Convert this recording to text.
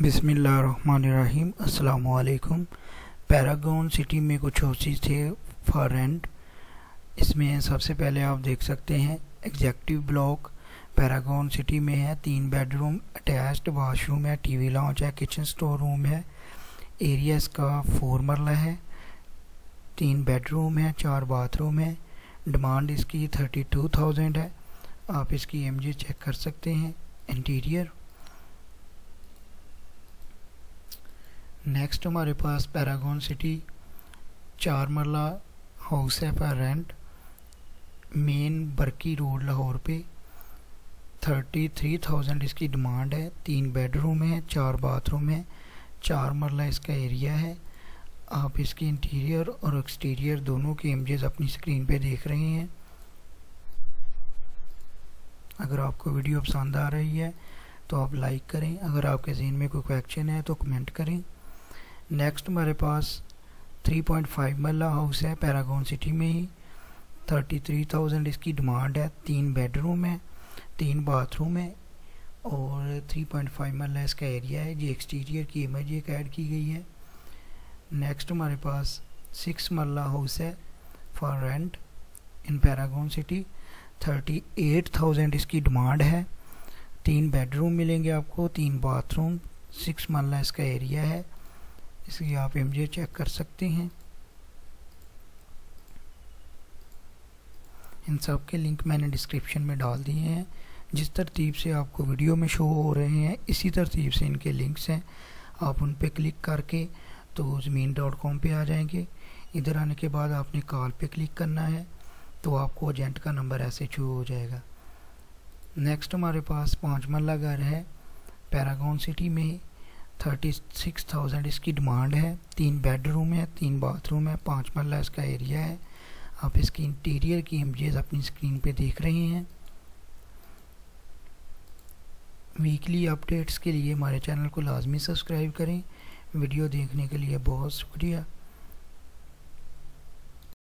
बिस्मिल्लाहिर्रहमानिर्रहीम। अस्सलामुअलैकुम। Paragon city में कुछ हाउसेस थे फॉर रेंट। इसमें सबसे पहले आप देख सकते हैं एग्जेक्टिव ब्लॉक पैरागॉन सिटी में है। 3 बेडरूम, अटैच्ड वॉशरूम है, टीवी लॉन्च है, किचन स्टोर रूम है। एरिया इसका 4 मरला है, 3 बेडरूम है, 4 बाथरूम है। डिमांड इसकी 32,000 है। आप इसकी एमजी चेक कर सकते हैं। इंटीरियर नेक्स्ट हमारे पास पैरागॉन सिटी 4 मरला हाउस है for rent, main Barki road Lahore पे। 33,000 इसकी डिमांड है। 3 बेडरूम है, 4 बाथरूम है, 4 मरला इसका एरिया है। आप इसकी इंटीरियर और एक्सटीरियर दोनों के इमेजेस अपनी स्क्रीन पे देख रहे हैं। अगर आपको वीडियो पसंद आ रही है तो आप लाइक करें। अगर आपके ज़हन में कोई क्वेश्चन है तो कमेंट करें। नेक्स्ट हमारे पास 3.5 मरला हाउस है पैरागॉन सिटी में ही। 33,000 इसकी डिमांड है। 3 बेडरूम है, 3 बाथरूम है और 3.5 मरला इसका एरिया है। ये एक्सटीरियर की इमेज एक ऐड की गई है। नेक्स्ट हमारे पास 6 मरला हाउस है for rent in Paragon city. 38,000 इसकी डिमांड है। 3 बेडरूम मिलेंगे आपको, 3 बाथरूम, 6 मरला इसका एरिया है। इसकी आप इमेज चेक कर सकते हैं। इन सब के लिंक मैंने डिस्क्रिप्शन में डाल दिए हैं। जिस तरतीब से आपको वीडियो में शो हो रहे हैं इसी तरतीब से इनके लिंक्स हैं। आप उन पे क्लिक करके तो ज़मीन.com पे आ जाएंगे। इधर आने के बाद आपने कॉल पे क्लिक करना है तो आपको एजेंट का नंबर ऐसे शो हो जाएगा। नेक्स्ट हमारे पास 5 मरला घर है पैरागॉन सिटी में। 36,000 इसकी डिमांड है। 3 बेडरूम है, 3 बाथरूम है, 5 मरला इसका एरिया है। आप इसकी इंटीरियर की इमेजेस अपनी स्क्रीन पे देख रहे हैं। वीकली अपडेट्स के लिए हमारे चैनल को लाजमी सब्सक्राइब करें। वीडियो देखने के लिए बहुत शुक्रिया।